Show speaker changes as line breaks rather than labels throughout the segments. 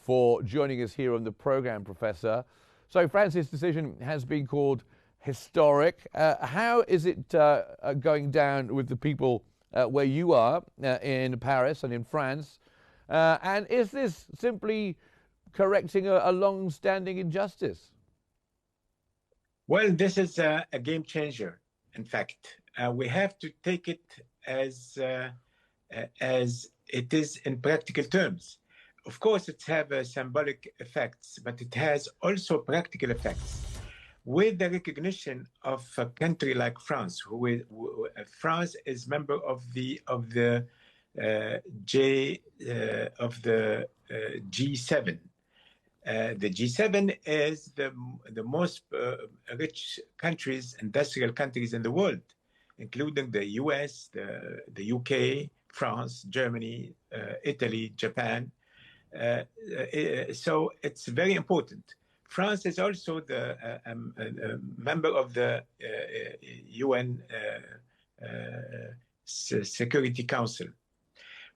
for joining us here on the program, Professor. So France's decision has been called historic. How is it going down with the people where you are in Paris and in France? And is this simply correcting a long-standing injustice?
Well, this is a game changer. In fact, we have to take it as it is in practical terms. Of course, it has symbolic effects, but it has also practical effects. With the recognition of a country like France, France is member of the G7. The G7 is the most rich countries, industrial countries in the world, including the US, the UK, France, Germany, Italy, Japan. So it's very important. France is also the member of the UN Security Council.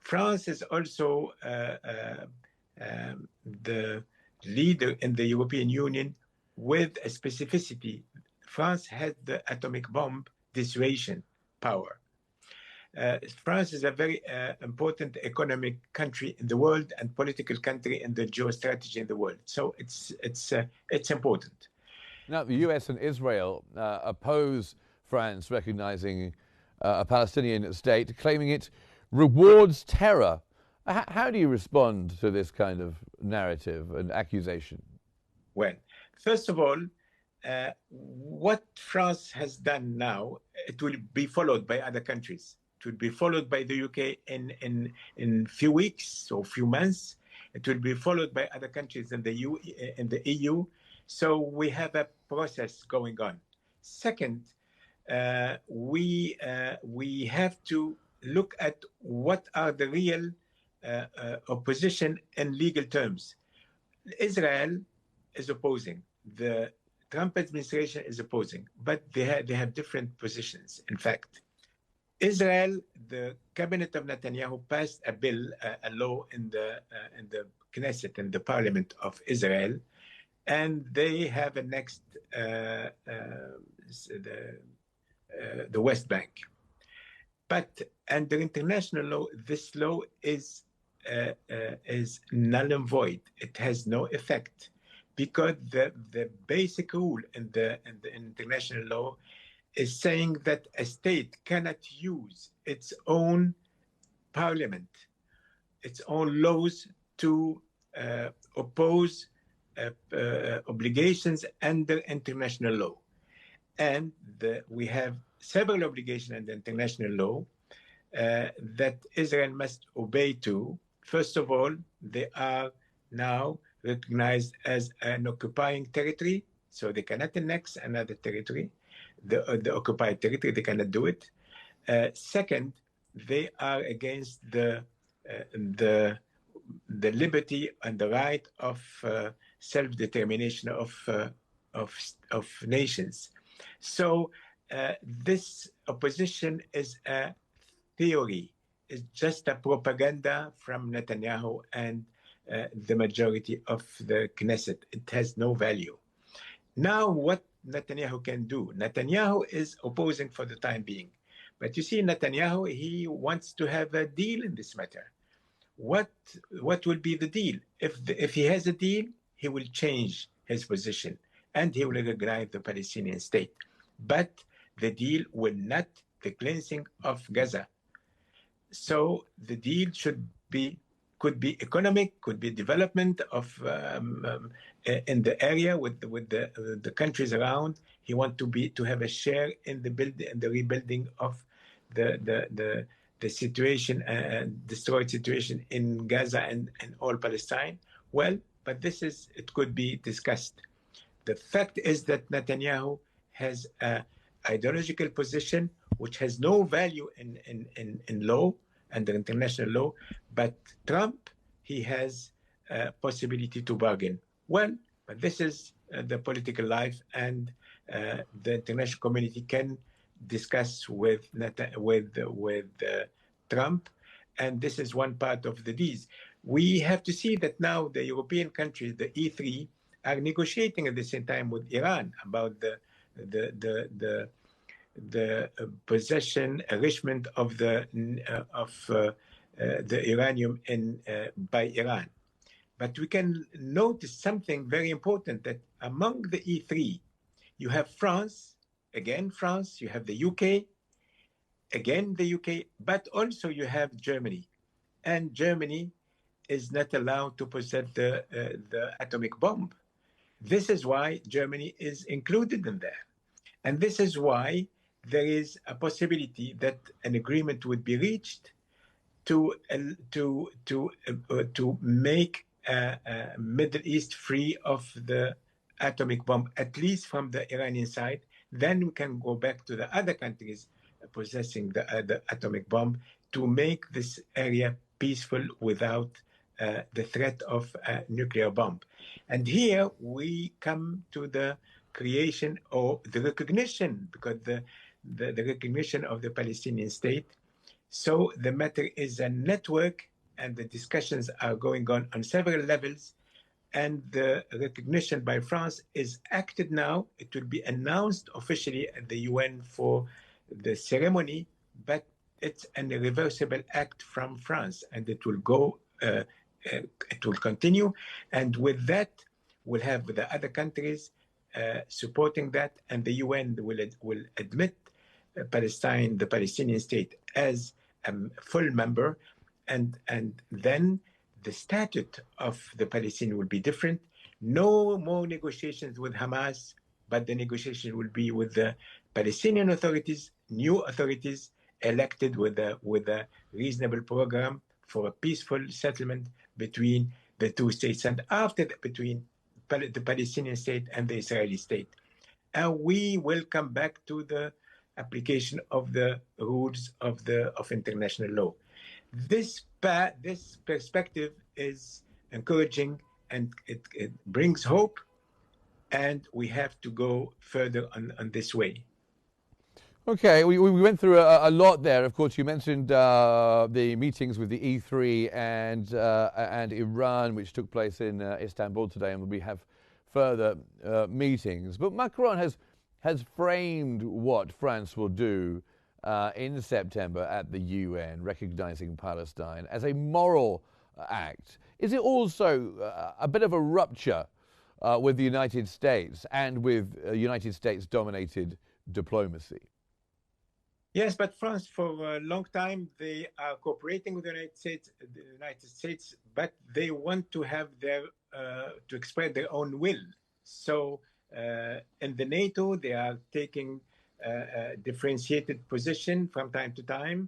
France is also the leader in the European Union with a specificity. France has the atomic bomb dissuasion power. France is a very important economic country in the world and political country in the geostrategy in the world. So it's important.
Now, the US and Israel oppose France recognizing a Palestinian state, claiming it rewards terror. How do you respond to this kind of narrative and accusation?
Well, first of all, what France has done now, it will be followed by other countries. It will be followed by the UK in few weeks or few months. It will be followed by other countries in the EU. So we have a process going on. Second, we have to look at what are the real opposition in legal terms. Israel is opposing. The Trump administration is opposing, but they have different positions. In fact, Israel, the cabinet of Netanyahu passed a bill, a law in the Knesset, in the parliament of Israel, and they have annexed the West Bank. But under international law, this law is null and void. It has no effect because the basic rule in the international law is saying that a state cannot use its own parliament, its own laws to oppose obligations under international law. And we have several obligations under international law that Israel must obey to. First of all, they are now recognized as an occupying territory, so they cannot annex another territory. The occupied territory, they cannot do it. Second, they are against the liberty and the right of self-determination of nations. So this opposition is a theory. It's just a propaganda from Netanyahu and the majority of the Knesset. It has no value. Now, what Netanyahu can do? Netanyahu is opposing for the time being. But you see, Netanyahu, he wants to have a deal in this matter. What will be the deal? If he has a deal, he will change his position and he will recognize the Palestinian state. But the deal will not the cleansing of Gaza. So the deal could be economic, could be development of in the area with the countries around. He wants to have a share in the rebuilding of the situation, destroyed situation in Gaza and all Palestine. Well, but it could be discussed. The fact is that Netanyahu has an ideological position which has no value in law, under international law, but Trump, he has a possibility to bargain. Well, but this is the political life, and the international community can discuss with Trump, and this is one part of the deal. We have to see that now the European countries, the E3, are negotiating at the same time with Iran about the possession, enrichment of the uranium by Iran. But we can notice something very important, that among the E3, you have France, again France, you have the UK, again the UK, but also you have Germany. And Germany is not allowed to possess the atomic bomb. This is why Germany is included in there. And this is why there is a possibility that an agreement would be reached to make Middle East free of the atomic bomb, at least from the Iranian side. Then we can go back to the other countries possessing the atomic bomb to make this area peaceful without the threat of a nuclear bomb. And here we come to the creation or the recognition, because the recognition of the Palestinian state. So the matter is a network, and the discussions are going on several levels. And the recognition by France is acted now. It will be announced officially at the UN for the ceremony, but it's an irreversible act from France, and it will go. It will continue, and with that, we'll have the other countries supporting that, and the UN will admit Palestine, the Palestinian state, as a full member, and then the statute of the Palestinian will be different. No more negotiations with Hamas, but the negotiation will be with the Palestinian authorities, new authorities elected with a reasonable program for a peaceful settlement between the two states, and after that, between the Palestinian state and the Israeli state. And we will come back to the application of the rules of international law. This perspective is encouraging, and it brings hope, and we have to go further on this way.
Okay, we went through a lot there. Of course, you mentioned the meetings with the E3 and Iran, which took place in Istanbul today, and we have further meetings. But Macron has framed what France will do in September at the UN, recognizing Palestine as a moral act. Is it also a bit of a rupture with the United States and with United States-dominated diplomacy?
Yes, but France, for a long time, they are cooperating with the United States, but they want to have to express their own will. So in the NATO, they are taking a differentiated position from time to time.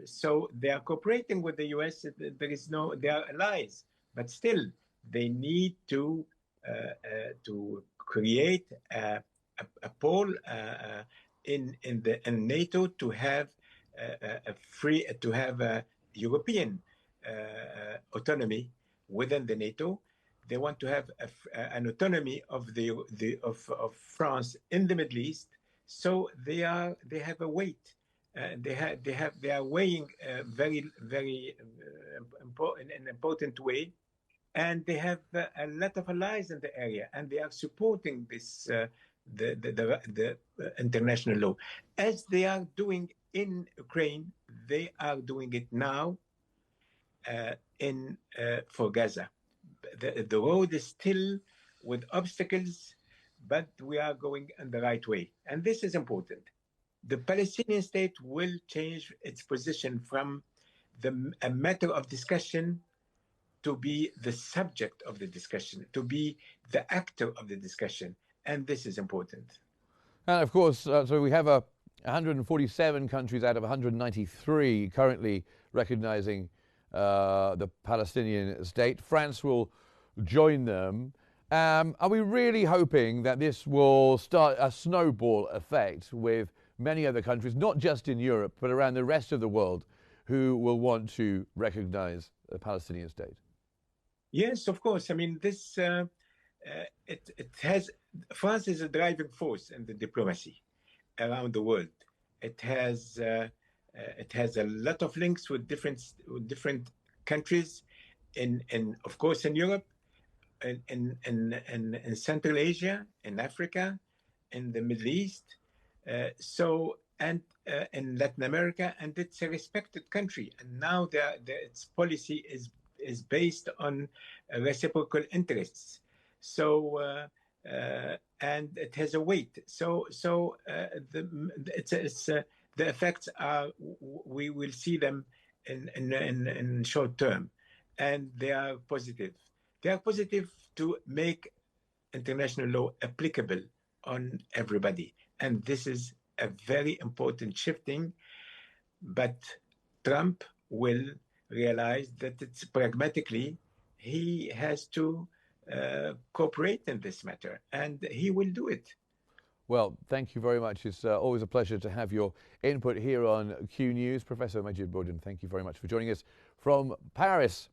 So they are cooperating with the US. They are allies, but still they need to create a pole in NATO to have a European autonomy within the NATO. They want to have an autonomy of France in the Middle East. So they have a weight. They are weighing very important in an important way, and they have a lot of allies in the area, and they are supporting this. The international law, as they are doing in Ukraine, they are doing it now for Gaza. The road is still with obstacles, but we are going in the right way, and this is important. The Palestinian state will change its position from a matter of discussion to be the subject of the discussion, to be the actor of the discussion. And this is important.
And of course, so we have 147 countries out of 193 currently recognizing the Palestinian state. France will join them. Are we really hoping that this will start a snowball effect with many other countries, not just in Europe, but around the rest of the world, who will want to recognize the Palestinian state?
Yes, of course. I mean, this France is a driving force in the diplomacy around the world. It has a lot of links with different countries, of course, in Europe, in Central Asia, in Africa, in the Middle East, and in Latin America, and it's a respected country. And now its policy is based on reciprocal interests. So and it has a weight. So the effects are, we will see them in short term, and they are positive. They are positive to make international law applicable on everybody, and this is a very important shifting. But Trump will realize that it's pragmatically he has to cooperate in this matter, and he will do it.
Well, thank you very much. It's always a pleasure to have your input here on Q News. Professor Majid Bordin, thank you very much for joining us from Paris.